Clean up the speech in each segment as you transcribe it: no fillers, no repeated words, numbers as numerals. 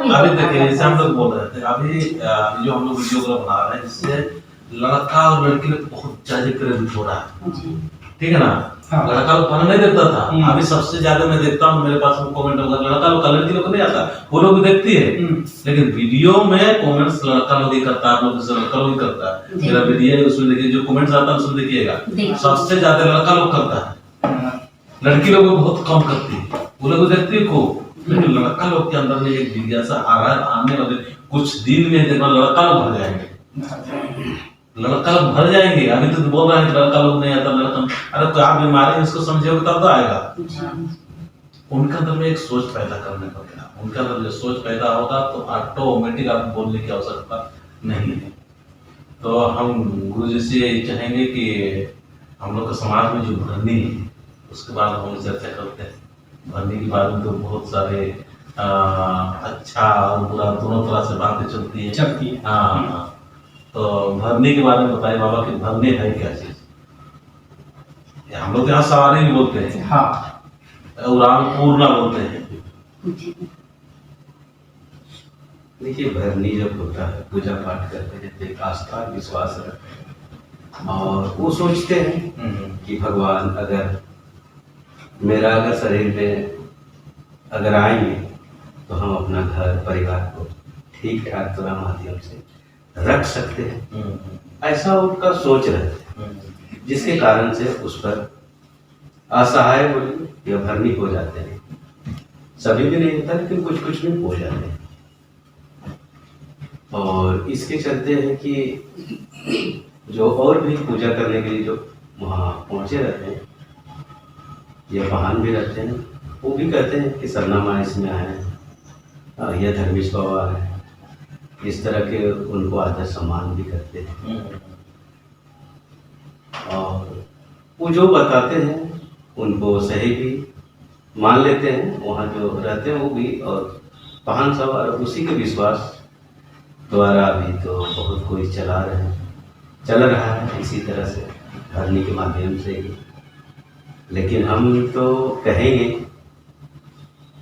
अभी देखिए जैसे हम लोग बोल रहे थे अभी जो हम लोग वीडियो बना रहे हैं जिससे लड़का और लड़की में बहुत ज्यादा क्रेडिट हो रहा है, ठीक है ना। हाँ। लड़का लोग खाना नहीं देता था, अभी सबसे ज्यादा मैं देखता हूँ मेरे पास कमेंट वगैरह लड़का लोग का, लड़की लोग को नहीं आता, वो लोग देखती है लेकिन वीडियो में कमेंट्स लड़का लोग ही करता है, आप लोग जैसे लड़का लोग ही करता है। मेरा वीडियो है उसमें देखिए जो कमेंट्स आता है उसमें देखिएगा सबसे ज्यादा लड़का लोग करता है, लड़की लोग बहुत कम करती है, वो लोग देखती है को, लेकिन लड़का लोग के अंदर में एक जिज्ञासा आ रहा है, आने वाले कुछ दिन में देखना लड़का लोग भर जाएंगे, लड़का लोग भर जाएंगे। अभी तो बोल रहे हैं लड़का लोग नहीं आता, लड़का अरे तो आप बीमारी इसको समझोगे तब तो आएगा। उनके अंदर में एक सोच पैदा करने को क्या, उनके अंदर जो सोच पैदा होगा तो ऑटोमेटिक आप बोलने की आवश्यकता नहीं है। तो हम गुरु जी से चाहेंगे कि हम लोग के समाज में जो भरनी है उसके बाद हम चर्चा करते हैं। भरनी के बारे में तो बहुत सारे अच्छा और बुरा दोनों तरह से बातें चलती है। हाँ, तो भरनी के बारे में बताइए बाबा कि भरनी है क्या चीज। हम लोग यहाँ सवारी भी बोलते हैं, हाँ, उड़ान पूर्णा बोलते हैं। देखिए भरनी जब होता है पूजा पाठ करते हैं एक आस्था विश्वास रखते हैं और वो सोचते हैं कि भगवान अगर मेरा अगर शरीर में अगर आएंगे तो हम अपना घर परिवार को ठीक ठाक तरह माध्यम से रख सकते हैं, ऐसा उनका सोच रहता है, जिसके कारण से उस पर असहाय बोलिए या भरनी हो जाते हैं। सभी भी नहीं होता लेकिन कुछ कुछ में हो जाते हैं। और इसके चलते हैं कि जो और भी पूजा करने के लिए जो वहाँ पहुँचे रहते हैं या वाहन भी रहते हैं वो भी कहते हैं कि सरनामा इसमें आए हैं, यह धर्मेश बाबा है, इस तरह के उनको आदर सम्मान भी करते हैं। और वो जो बताते हैं उनको सही भी मान लेते हैं, वहाँ जो रहते हैं वो भी। और वाहन सवार उसी के विश्वास द्वारा अभी तो बहुत कोई चल रहा है इसी तरह से भरनी के माध्यम से ही। लेकिन हम तो कहेंगे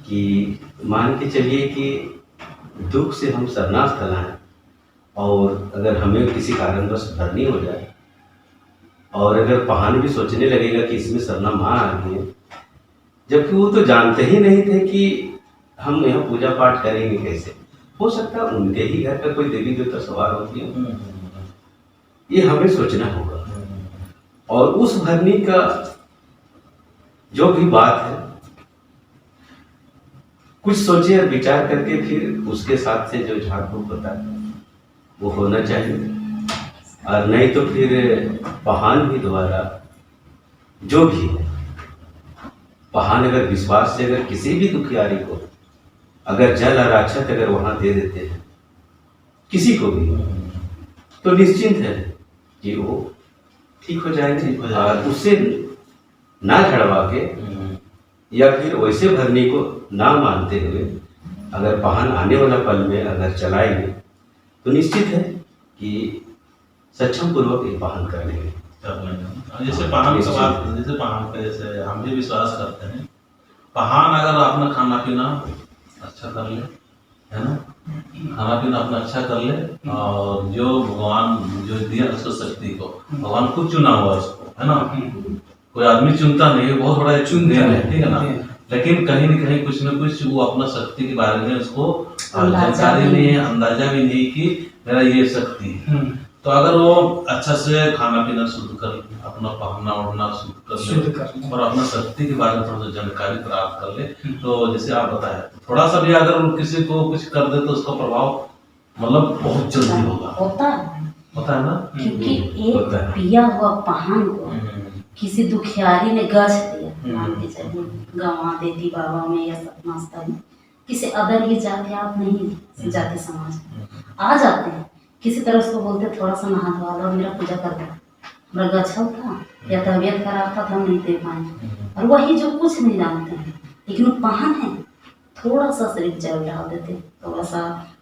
कि मान के चलिए कि दुख से हम शरणार्थ हैं और अगर हमें किसी कारणवश भरनी हो जाए और अगर पहान भी सोचने लगेगा कि इसमें सरना माँ आ गई है, जबकि वो तो जानते ही नहीं थे कि हम यहाँ पूजा पाठ करेंगे कैसे। हो सकता है उनके ही घर पर कोई देवी देवता सवार होती है, ये हमें सोचना होगा। और उस भरनी का जो भी बात है कुछ सोचे और विचार करके फिर उसके साथ से जो झाड़ फूक होता है वो होना चाहिए। और नहीं तो फिर पहान भी द्वारा जो भी है, पहान अगर विश्वास से अगर किसी भी दुखियारी को अगर जल और अक्षत अगर वहां दे देते हैं किसी को भी, तो निश्चिंत है कि वो ठीक हो जाएंगे। और उससे ना झड़वा के या फिर वैसे भरनी को ना मानते हुए अगर पहान आने वाला पल में अगर चलाएंगे तो निश्चित है कि सक्षम पूर्वक एक पहान कर लेंगे। जैसे पहान का बात, जैसे पहान पे जैसे हम भी विश्वास करते हैं, पहान अगर अपना खाना पीना अच्छा कर ले, है ना, खाना पीना अपना अच्छा कर ले और जो भगवान जो दिया उसको शक्ति को भगवान खुद चुना हुआ उसको, है ना, कोई आदमी चुनता नहीं है, बहुत बड़ा चुन दिया है, ठीक है ना। लेकिन कहीं न कहीं कुछ न कुछ वो अपना शक्ति के बारे में उसको जानकारी नहीं है, अंदाजा भी नहीं कि मेरा ये शक्ति है। तो अगर वो अच्छा से खाना पीना शुद्ध कर ले, अपना पहनना ओढ़ना शुद्ध कर ले और अपना शक्ति के बारे में थोड़ा सा जानकारी प्राप्त कर ले, तो जैसे आप बताया थोड़ा सा भी अगर किसी को कुछ कर दे तो उसका प्रभाव मतलब बहुत जल्दी होगा, होता है ना। क्योंकि एक पिया हुआ पहान को किसी दुखियारी ने गछ दिया, मान के चलिए गंवा देती बाबा में या सपना स्थल में, किसी अदर ही जाति आप नहीं जाति समाज आ जाते हैं, किसी तरह उसको बोलते थोड़ा सा नहा धोवा लो, मेरा पूजा कर दो, मेरा गच्छा था या तबीयत खराब था तो हम नहीं दे पाए। और वही जो कुछ नहीं जानते हैं लेकिन वो पहान है, थोड़ा सा सिर्फ जल डाल देते, थोड़ा सा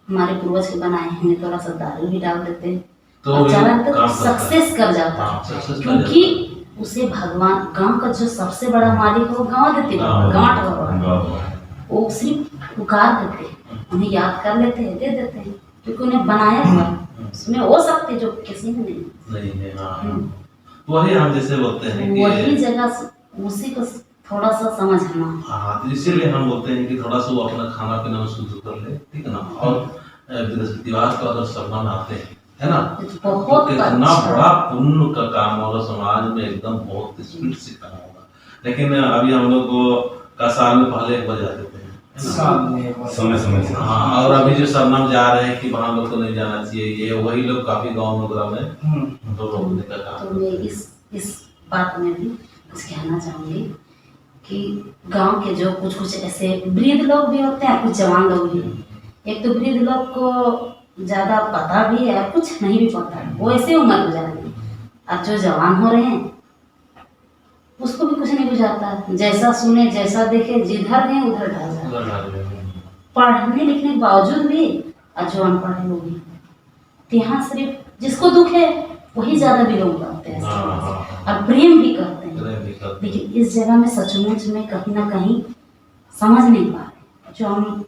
हमारे पूर्वज के बनाए हैं थोड़ा सा दारू भी डाल देते तो सक्सेस कर जाता है। क्योंकि उसे भगवान गांव का जो सबसे बड़ा मालिक है वो गांव देती गांठ वो सिर्फ पुकार देते हैं, उन्हें याद कर लेते हैं, दे देते हैं, क्योंकि उन्हें बनाया हुआ है, उसमें वो शक्ति जो किसी में नहीं है। हाँ, वही हम जैसे बोलते हैं कि वही जगह उसी को थोड़ा सा समझना। हाँ, तो इसीलिए हम बोलते हैं कि थोड़ा सा वो अपना खाना पीना शुद्ध कर ले, ठीक है ना। और बृहस्पतिवार को अगर शरण आते हैं, है ना, बहुत तो कितना अच्छा। बड़ा पुण्य का काम होगा, समाज में एकदम बहुत स्पीड से काम होगा। लेकिन अभी हम लोग का साल में पहले एक बार जाते थे, समय समय से। हाँ, और अभी जो सरनाम जा रहे हैं कि वहाँ लोग को नहीं जाना चाहिए, ये वही लोग काफी गाँव वगैरह में तो रोकने का काम। तो मैं इस बात में भी कुछ कहना चाहूँगी कि गांव के जो कुछ कुछ ऐसे वृद्ध लोग भी होते हैं, कुछ जवान लोग भी हैं। एक तो वृद्ध लोग को ज़्यादा पता भी है, कुछ नहीं भी पता है, वो ऐसे उम्र गुजार रहे हैं। और जो जवान हो रहे हैं उसको भी कुछ नहीं बुझाता, जैसा सुने जैसा देखे जिधर गए उधर ढल जाए। पढ़ने लिखने के बावजूद भी और जो अनपढ़ है वो भी, तो यहाँ सिर्फ जिसको दुख है वही ज़्यादा बिलोंग करते हैं और प्रेम भी करते हैं। लेकिन इस जगह में सचमुच में कहीं ना कहीं समझ नहीं पा रहे। जो हम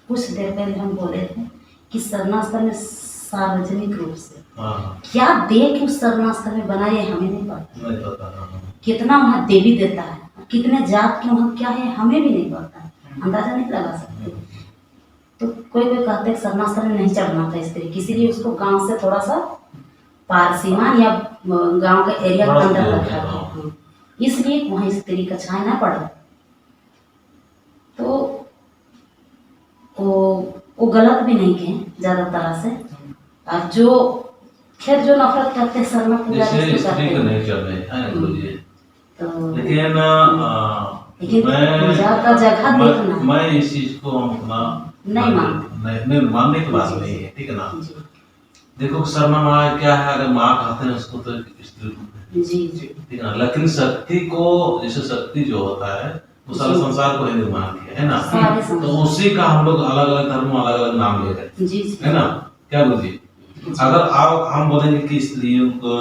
कुछ देर पहले हम बोले थे कि शरणास्थल में सार्वजनिक रूप से क्या दे के उस शरणास्थल में बना, ये हमें नहीं पता। कितना वहाँ देवी देता है, कितने जात के वहाँ क्या है हमें भी नहीं पता, अंदाजा नहीं लगा सकते। तो कोई कहते हैं शरणास्थल में नहीं चढ़ना था स्त्री, इसीलिए उसको गांव से थोड़ा सा पार सीमा या गांव का एरिया के अंदर रखा गया, इसलिए वहाँ स्त्री का छाया ना पड़े। तो वो गलत भी नहीं कहें ज़्यादा तरह से। और जो खैर जो नफरत करते हैं शर्मा पूजा नहीं चल रहे, लेकिन पूजा का जगह देखना, मैं इस चीज को हम अपना नहीं मानने की बात नहीं है, ठीक है ना। देखो शर्मा माँ क्या है, अगर माँ कहते हैं उसको तो स्त्री रूप है, ठीक है ना। लेकिन शक्ति को, जैसे शक्ति जो होता है वो सारा संसार को ही निर्माण किया है ना, तो उसी का हम लोग अलग अलग धर्म में अलग अलग नाम ले रहे हैं, है ना। क्या गुरु जी, अगर आप हम बोलेंगे कि स्त्रियों को,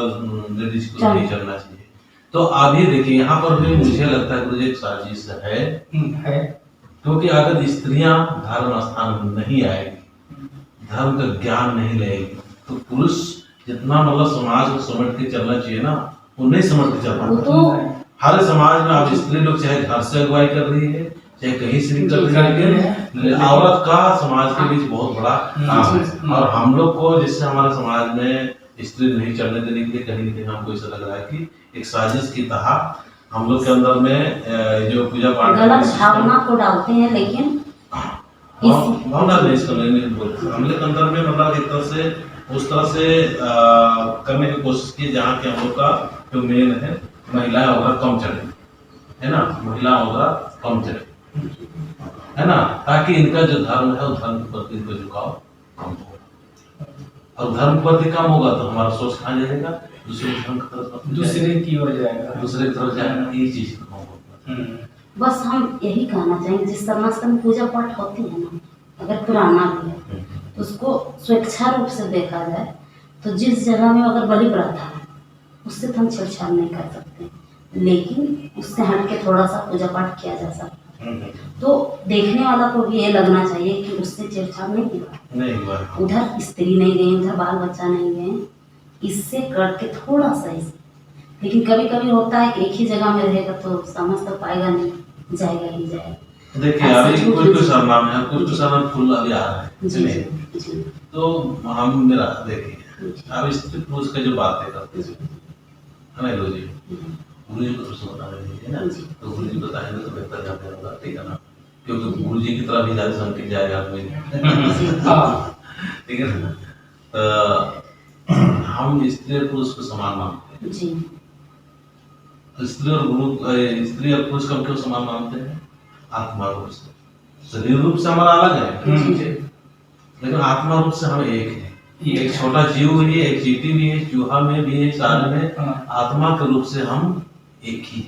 लेडीज को नहीं चलना चाहिए, तो अभी देखिए यहाँ पर भी मुझे लगता है गुरु जी एक साजिश है, क्योंकि अगर स्त्रियां धर्म स्थान में नहीं आएगी, धर्म का ज्ञान नहीं लेगी, तो पुरुष जितना मतलब समाज को समझ के चलना चाहिए ना, वो नहीं समझ के चल पाता। हर समाज में अब स्त्री लोग चाहे घर से अगुवाई कर रही है, चाहे कहीं से भी कर रही है, लेकिन औरत का समाज के बीच बहुत बड़ा काम है। और हम लोग को जिससे हमारे समाज में स्त्री नहीं चलने देने के लिए कहीं ना कहीं हमको ऐसा लग रहा है कि एक साजिश की तरह हम लोग के अंदर में जो पूजा पाठ गलत भावना को डालते हैं। लेकिन भावना नहीं, इसको नहीं बोलते हम लोग के अंदर में, मतलब एक तरह से उस तरह से करने की कोशिश की जहाँ के हम लोग का जो मेन है महिलाएं वगैरह कम चढ़े, है ना, महिला वगैरह कम चढ़े, है ना, ताकि इनका जो धर्म है उस धर्म के प्रति इनका झुकाव कम होगा। और धर्म के प्रति कम होगा तो हमारा सोच कहाँ जाएगा, दूसरे धर्म की तरफ, दूसरे की ओर जाएगा, दूसरे की तरफ जाएगा, ये चीज कम होगा। बस हम यही कहना चाहेंगे, जिस शरणास्थल में पूजा पाठ होती है ना, अगर पुराना भी है तो उसको स्वेच्छा रूप से देखा जाए, तो जिस जगह में अगर बलि प्रथा है उससे तो हम छेड़छाड़ नहीं कर सकते, लेकिन उससे हट के थोड़ा सा पूजा पाठ किया जा सकता है। तो देखने वाला को भी ये लगना चाहिए कि उससे छेड़छाड़ नहीं हुआ, उधर स्त्री नहीं गई, उधर बाल बच्चा नहीं गए, इससे करके थोड़ा सा इसे। लेकिन कभी कभी होता है कि एक ही जगह में रहेगा तो समझ तो पाएगा नहीं, जाएगा ही जाएगा। देखिए अभी कुछ सरनाम है, कुछ सरनाम फुल अभी आ रहा है, तो हम मेरा देखिए अब स्त्री पुरुष का जो बातें करते हैं हमें गुरु जी को प्रश्न बता रहे हैं ना, तो गुरु जी बताएंगे तो बेहतर जाते होगा, ठीक है ना, क्योंकि गुरु जी की तरह भी ज्यादा संकेत जाएगा ठीक है ना। हम स्त्री और पुरुष को समान मानते हैं, स्त्री और गुरु, स्त्री और पुरुष को क्यों समान मानते हैं? आत्मा रूप से, शरीर रूप से हमारा अलग है, लेकिन आत्मा रूप से हम एक है। एक छोटा जीव भी है, एक चींटी भी है, चूहा में भी है, साल में, आत्मा के रूप से हम एक ही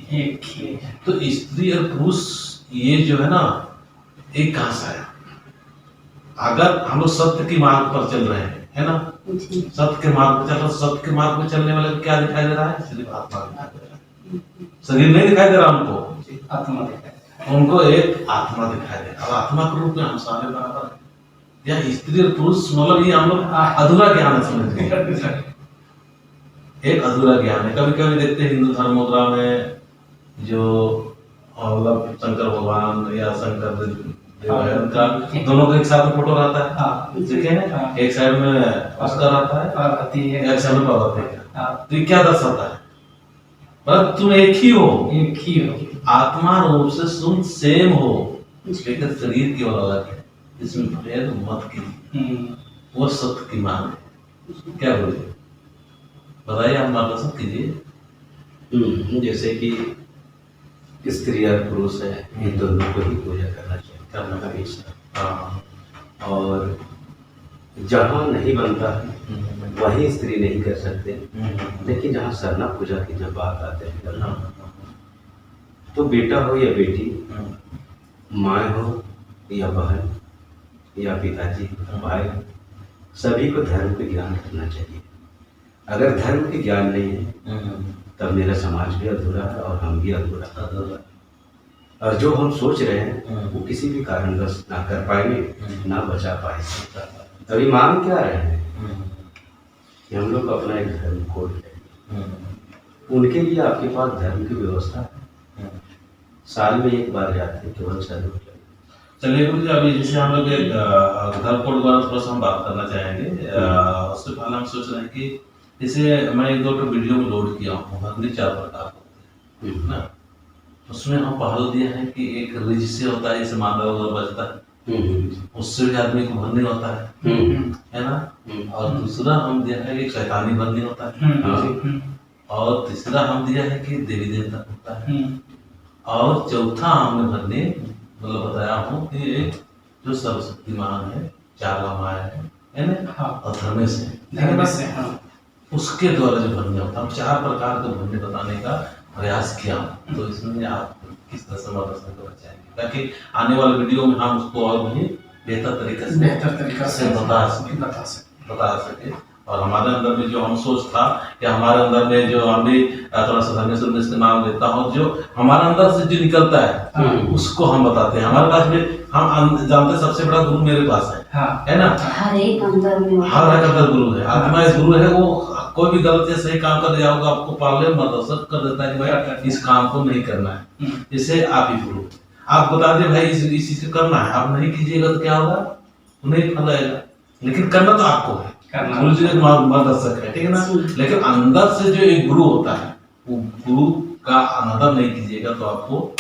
है। तो स्त्री और पुरुष ये जो है ना, एक कहां से आया? अगर हम लोग सत्य की मार्ग पर चल रहे हैं, है ना, सत्य के मार्ग पर चल रहे, सत्य के मार्ग पर चलने वाले को क्या दिखाई दे रहा है? सिर्फ आत्मा दिखाई दे रहा है, शरीर नहीं दिखाई दे रहा हमको, आत्मा दिखाई उनको एक आत्मा दिखाई दे, और आत्मा के रूप में हम सारे बराबर हैं। या स्त्री और पुरुष मतलब ये हम लोग अधूरा ज्ञान है, समझते हैं, एक अधूरा ज्ञान है। कभी कभी देखते हैं हिंदू धर्म मुद्रा में जो मतलब शंकर भगवान या शंकर देव है, उनका दोनों का एक साथ फोटो रहता है, देखे हैं, एक साइड में उसका रहता है, एक साइड में पार्वती का। तो ये क्या दर्शाता है? पर तुम एक ही हो, आत्मा रूप से तुम सेम हो, लेकिन शरीर केवल अलग है। इसमें भेद मत कीजिए, वो सत्य की मांग है। क्या बोलिए, बताइए, आप मार्गदर्शन कीजिए। जैसे कि स्त्री और पुरुष है, इन दोनों को ही पूजा करना चाहिए, हमेशा। हाँ, और जहाँ नहीं बनता है वहीं स्त्री नहीं कर सकते, लेकिन जहाँ सरना पूजा की जब बात आते हैं, तो बेटा हो या बेटी, माँ हो या बहन या पिताजी, भाई, सभी को धर्म के ज्ञान करना चाहिए। अगर धर्म के ज्ञान नहीं है तब मेरा समाज भी अधूरा है और हम भी अधूरा। और जो हम सोच रहे हैं वो किसी भी कारणवश ना कर पाएंगे, ना बचा पाएंगे। तभी मांग क्या रहे हैं कि हम लोग अपना एक धर्म कोड लें। उनके लिए आपके पास धर्म की व्यवस्था है, साल में एक बार जाते हैं, केवल चालू। चलिए गुरु जी, अभी जैसे हम लोग एक धर्म कोड द्वारा थोड़ा सा हम बात करना चाहेंगे। उससे पहले हम सोच रहे हैं कि जैसे मैं एक दो वीडियो में लोड किया हूँ, भगनी 4 प्रकार होते हैं ना, उसमें हम पहल दिया है कि एक रिज से होता है, जैसे मांदा बजता है, उससे भी आदमी को भरनी होता है ना। और दूसरा हम दिया है कि शैतानी भरनी होता है, और तीसरा हम दिया है कि देवी देवता होता है, और चौथा हमने भरने मतलब बताया हूँ कि एक जो सर्वशक्तिमान है, 4 माया है ना, और धर्मेश है, उसके द्वारा जो भरने होता है। हम 4 प्रकार के भरने बताने का प्रयास किया, तो इसमें आप किस तरह से मार्गदर्शन करना चाहेंगे, ताकि आने वाले वीडियो में हम उसको और भी बेहतर तरीके से बता सके। और हमारे अंदर में जो हम सोच था कि हमारे अंदर में जो हम भी थोड़ा सा धर्मेश्वर इसका नाम देता हूँ, जो हमारे अंदर से जो निकलता है उसको हम बताते हैं। हमारे पास में हम जानते हैं सबसे बड़ा गुरु मेरे पास है ना। हर एक अंदर में गुरु है, आत्मा एक गुरु है। वो कोई भी गलत या सही काम कर दिया होगा, आपको पहले मार्गदर्शन कर देता है कि भाई इस काम को नहीं करना है। जैसे आप ही गुरु, आप बता दे भाई इस चीज को करना है, आप नहीं कीजिएगा तो क्या होगा, नहीं फल आएगा। लेकिन करना तो आपको है, गुरु जी मार्गदर्शक है, ठीक है ना। लेकिन अंदर से जो एक गुरु होता है, वो गुरु का अनादर नहीं कीजिएगा तो आपको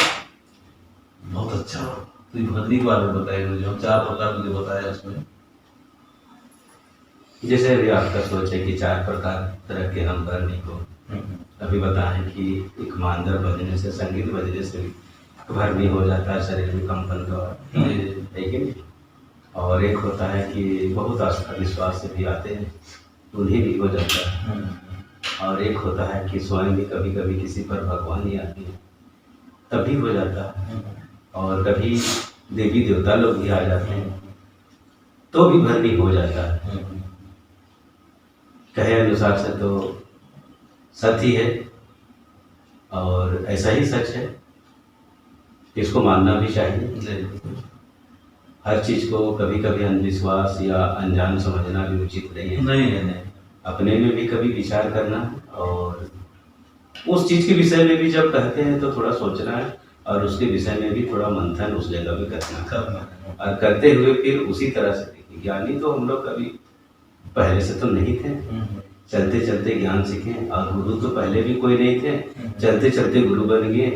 बहुत अच्छा हो। तो भगनी के बारे में बताइए गुरु जी, हम 4 प्रकार जो बताया उसमें। जैसे अभी आपका सोच है कि 4 प्रकार तरह के हम भरनी को अभी बताएं कि एक मांदर बजने से, संगीत बजने से भरनी हो जाता है, शरीर में कंपन का, लेकिन और एक होता है कि बहुत आस्था विश्वास से भी आते हैं, उन्हें भी हो जाता है। और एक होता है कि स्वयं भी कभी कभी किसी पर भगवान ही आती है तब भी हो जाता है, और कभी देवी देवता लोग भी आ जाते हैं तो भी भरनी हो जाता है। कहे अनुसार से तो सत्य ही है, और ऐसा ही सच है, इसको मानना भी चाहिए। हर चीज को कभी कभी अंधविश्वास या अनजान समझना भी उचित नहीं है। नहीं। अपने में भी कभी विचार करना, और उस चीज के विषय में भी जब कहते हैं तो थोड़ा सोचना है, और उसके विषय में भी थोड़ा मंथन उस जगह भी करना और करते हुए फिर उसी तरह से देखिए। ज्ञानी तो हम लोग कभी पहले से तो नहीं थे, चलते चलते ज्ञान सीखे, और गुरु तो पहले भी कोई नहीं थे, चलते चलते गुरु बन गए।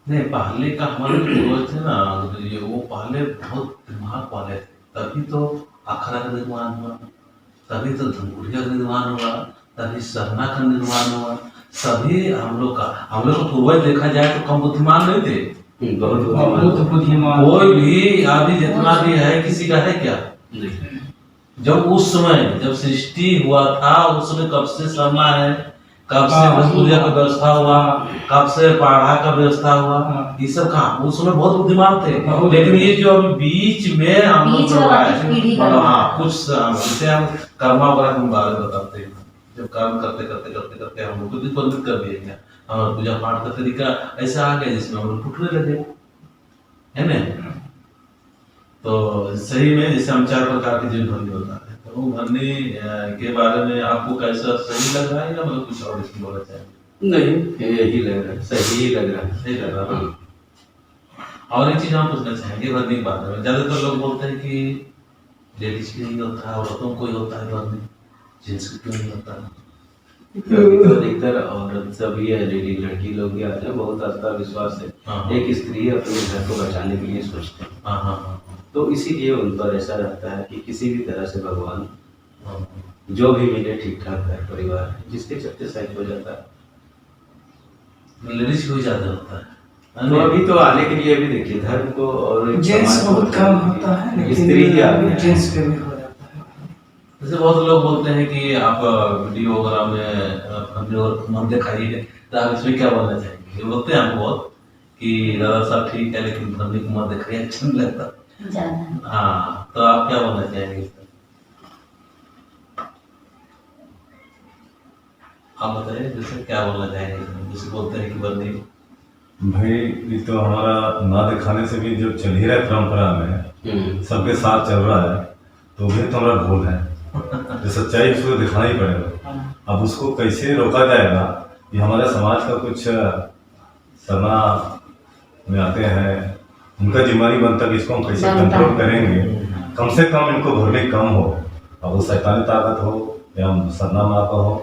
नहीं, पहले का हमारे पूर्वज थे ना, वो पहले बहुत दिमाग वाले थे, तभी तो अखरा का निर्माण हुआ, तभी तो धनकुटिया का निर्माण हुआ, तभी सरना का निर्माण हुआ। सभी हम लोग का पूर्वज देखा जाए तो कम बुद्धिमान नहीं थे, बहुत बुद्धिमान। कोई भी अभी जितना भी है, किसी का है क्या? जब उस समय जब सृष्टि हुआ था, उस समय कब से सरना है, कब से भोजपुरिया का व्यवस्था हुआ, कब से पाढ़ा का व्यवस्था हुआ, ये सब कहाँ, उस समय बहुत बुद्धिमान थे। लेकिन ये जो अभी बीच में हम लोग कुछ जैसे हम कर्मा वगैरह के बारे में बताते हैं, जब कर्म करते करते करते करते हम लोग को परिवर्तित कर दिया गया, और पूजा पाठ का तरीका ऐसा आ गया जिसमें हम लोग टूटने लगे। है ना। तो सही में जैसे हम 4 प्रकार के जीव भरनी होता है, तो वो भरनी के बारे में आपको कैसा सही लग रहा है या मतलब कुछ और इसमें बोलना चाहिए? नहीं, यही लग रहा है, सही ही लग रहा है। सही लग रहा है। और एक चीज हम पूछना चाहेंगे भरनी के बारे में। ज्यादातर लोग बोलते हैं कि लेडीज के नहीं होता है, औरतों को ही होता है भरनी, जेंट्स को क्यों नहीं होता है? अभी तो अधिकतर औरत सभी है, लेडी लड़की लोग भी आते हैं, बहुत आस्था विश्वास है। हाँ। एक स्त्री अपने घर को बचाने के लिए सोचते हैं, हाँ हाँ हाँ तो इसीलिए उन पर ऐसा रहता है कि किसी भी तरह से भगवान हाँ। जो भी मिले ठीक ठाक घर परिवार है, जिसके चलते सेट हो जाता है। लेडीज को ही ज्यादा होता है। तो अभी तो आने के लिए भी देखिए धर्म को और एक जेंट्स समाज को बहुत कम होता है, लेकिन स्त्री ही आ गया है। जेंट्स पे भी हो जाता है। जैसे बहुत लोग बोलते हैं कि आप वीडियो वगैरह में हमने और मन दिखाइए, तो आप इसमें क्या बोलना चाहेंगे? ये बोलते हैं हमको बहुत कि दादा साहब ठीक है लेकिन भरने को मत दिखाइए, अच्छा नहीं लगता। ज्यादा हाँ, तो आप क्या बोलना चाहेंगे इस पर? आप बताइए, जैसे क्या बोलना चाहेंगे? जैसे बोलते हैं कि भरनी भाई ये तो हमारा ना दिखाने से भी जो चल ही रहा है परंपरा में, सबके साथ चल रहा है, तो भी तो हमारा भूल है। जो सच्चाई उसको दिखाना ही पड़ेगा। अब उसको कैसे रोका जाएगा, ये हमारे समाज का कुछ सना में आते हैं, उनका जिम्मेदारी बनता है कि इसको हम कैसे कंट्रोल करेंगे। कम से कम इनको भरने कम हो, अब वो शैतानी ताकत हो या सरना माँ का हो,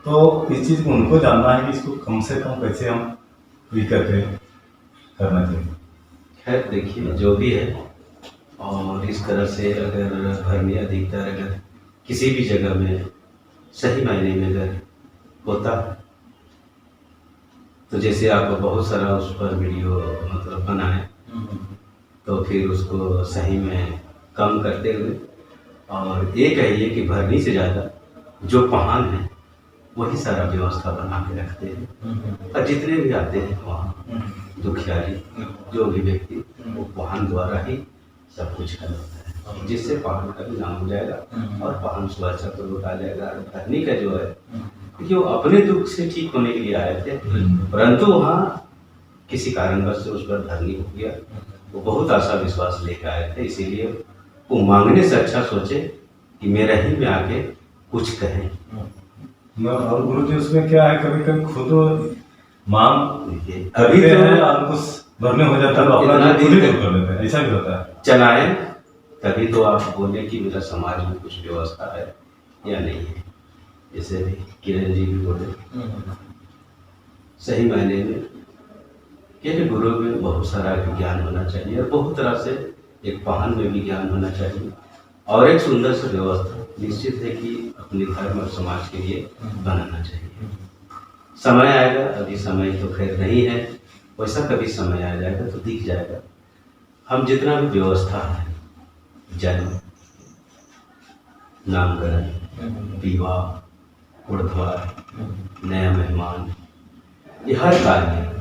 तो इस चीज़ को उनको जानना है कि इसको कम से कम कैसे हम ये करके करना चाहिए। खैर देखिए जो भी है, और इस तरह से अगर भरनी अधिकतर अगर किसी भी जगह में सही मायने में अगर होता है, तो जैसे आप बहुत सारा उस पर वीडियो मतलब बनाए, तो फिर उसको सही में कम करते हुए, और ये कहिए कि भरनी से ज़्यादा जो पहान है वही सारा व्यवस्था बना के रखते हैं। और जितने भी आते हैं वहाँ दुखियारी जो भी व्यक्ति, वो वाहन द्वारा ही सब कुछ कर होता है, जिससे वाहन का भी नाम हो जाएगा और वाहन सुरक्षा को लौटा जाएगा। भरनी का जो है कि वो अपने दुख से ठीक होने के लिए आए थे, परंतु वहाँ किसी कारणवश से उस पर भरनी हो गया। वो बहुत आशा विश्वास लेकर आए थे, इसीलिए वो मांगने से अच्छा सोचे कि मेरा ही में आके कुछ कहें। और गुरु जी उसमें क्या है, कभी कभी खुद मांग देखिए अभी अभी तो तो कुछ भरने हो जाता है, तो अपना इतना खुद ही दिन दूर कर लेते हैं, ऐसा भी होता है। चलाएं, तभी तो आप बोले कि मेरा समाज में कुछ व्यवस्था है या नहीं है। जैसे भी किरण जी भी बोले, सही मायने में कि गुरु में बहुत सारा ज्ञान होना चाहिए, और बहुत तरह से एक वाहन में भी ज्ञान होना चाहिए, और एक सुंदर सी व्यवस्था निश्चित है कि अपने धर्म और समाज के लिए बनाना चाहिए। समय आएगा, अभी समय तो खैर नहीं है, वैसा कभी समय आ जाएगा तो दिख जाएगा। हम जितना भी व्यवस्था है, जन्म, नामकरण, विवाह, उर्ध्वार, नया मेहमान, ये हर कार्य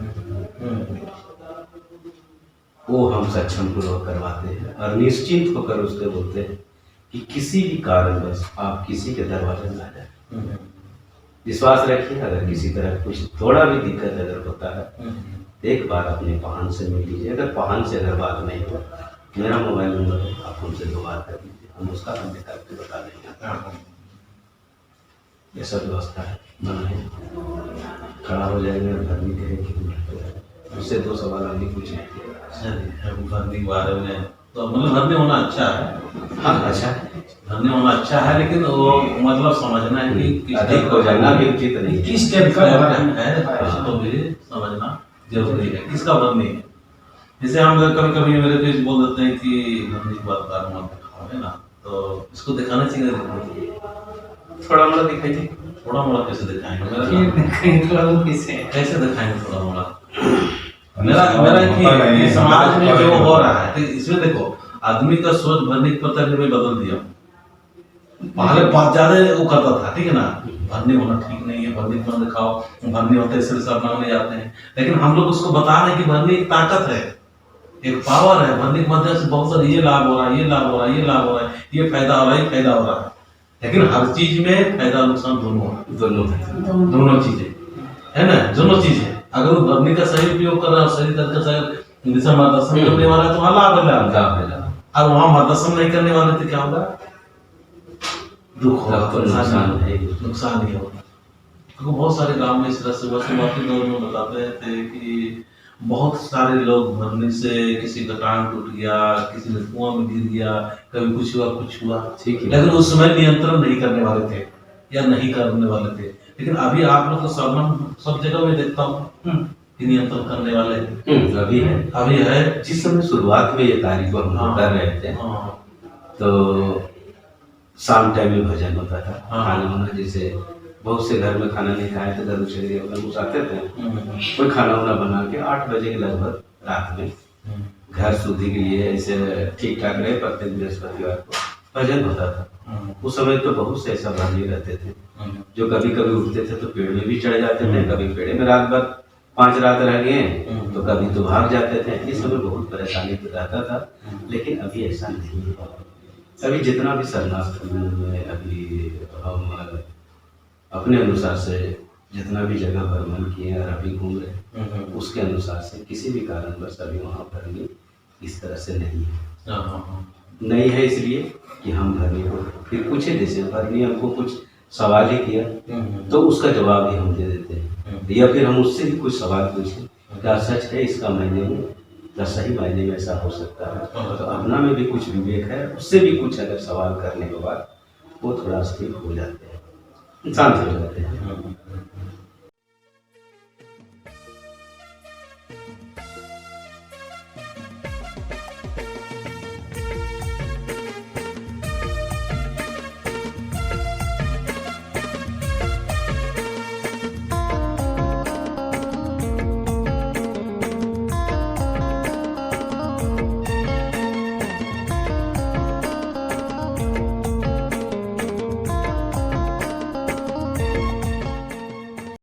वो हम सक्षम पूर्वक करवाते हैं, और निश्चिंत होकर उसके बोलते हैं कि किसी भी कारणवश आप किसी के दरवाजे में आ जाए, विश्वास रखिए। अगर किसी तरह कुछ थोड़ा भी दिक्कत अगर होता है, एक बार अपने वाहन से मिल लीजिए। अगर वाहन से अगर बात नहीं हो, मेरा मोबाइल नंबर है, आप उनसे 2 बार कर लीजिए, हम उसका हल करके बता देंगे। ये सब व्यवस्था है, बनाए, खड़ा हो जाएंगे और भरनी करेंगे, उससे 2 सवाल आगे कुछ नहीं। भरनी के बारे में तो मतलब भरने होना अच्छा है। हाँ अच्छा, भरने होना अच्छा है, लेकिन वो मतलब समझना है कि किस अधिक हो जाना भी उचित नहीं है। किस टाइप का भरनी है, उसको भी समझना जरूरी है किसका भरनी है। जैसे हम कभी कभी मेरे पेज बोल देते हैं कि भरनी की बात कर मत दिखाओ, है ना, तो इसको दिखाना चाहिए, थोड़ा मोड़ा दिखाइए। थोड़ा मोड़ा कैसे दिखाएंगे? कैसे दिखाएंगे थोड़ा मोड़ा? मेरा कि समाज में जो हो रहा है, इसमें देखो आदमी का सोच भरने के प्रति में बदल दिया। पहले बहुत ज्यादा वो करता था, ठीक है ना, भरने होना ठीक नहीं है, भरने मत दिखाओ, भरने होते इससे सब मांगने जाते हैं। लेकिन हम लोग उसको बता रहे हैं कि भरने एक ताकत है, एक पावर है। भरने के माध्यम से बहुत सारे ये लाभ हो रहा है, ये लाभ हो रहा है, ये लाभ हो रहा है, ये फायदा हो रहा है, ये फायदा हो रहा है। लेकिन हर चीज में फायदा नुकसान दोनों चीजें है ना, दोनों चीजें। अगर वो भरने का सही उपयोग कर रहा है, सही तरीके से जैसे मार्गदर्शन करने वाला है तो वहाँ लाभ है लाभ। लाभ है लाभ। और वहाँ मार्गदर्शन नहीं करने वाले तो क्या होगा? दुख होगा, तब तो नुकसान है ही। नुकसान ही होगा। क्योंकि बहुत सारे गांव में इस तरह से शुरुआती दौर में बताते थे कि बहुत सारे लोग मरने से, किसी का टांग टूट गया, किसी ने कुआं में गिर गया, कभी कुछ हुआ कुछ हुआ, ठीक है। लेकिन उस समय नियंत्रण नहीं करने वाले थे या नहीं करने वाले थे। लेकिन अभी आप लोग तो सब जगह में देखता हूँ कि नियंत्रण करने वाले अभी है। अभी है। जिस समय शुरुआत में ये कार्य को हम लोग कर रहे थे हाँ, तो शाम टाइम में भजन होता था। हाँ। खाना वाना, जैसे बहुत से घर में खाना नहीं खाए तो घर चले गए, घुसाते थे, हम्म, कोई खाना वाना बना के 8 बजे के लगभग रात में घर शुद्धि के लिए ऐसे ठीक ठाक रहे। प्रत्येक बृहस्पतिवार को भजन होता था। उस समय तो बहुत से ऐसा भागी रहते थे जो कभी कभी उठते थे तो पेड़ में भी चढ़ जाते थे, कभी पेड़ में रात भर 5 रात रह गए तो कभी तो भाग जाते थे। इस समय बहुत परेशानी तो रहता था, लेकिन अभी ऐसा नहीं है। अभी जितना भी शरणार्थी में अभी हम अपने अनुसार से जितना भी जगह भ्रमण किए और अभी घूम रहे, उसके अनुसार से किसी भी कारणवश अभी वहाँ भरनी इस तरह से नहीं है। नहीं है इसलिए कि हम भरनी को फिर पूछे, जैसे भरनी हमको कुछ सवाल ही किया तो उसका जवाब ही हम दे देते हैं, या फिर हम उससे भी कुछ सवाल पूछें, क्या सच है इसका मायने में, क्या सही मायने में ऐसा हो सकता है। तो अपना में भी कुछ विवेक है, उससे भी कुछ अगर सवाल करने के बाद वो थोड़ा स्थिर हो जाते हैं, शांत हो जाते हैं।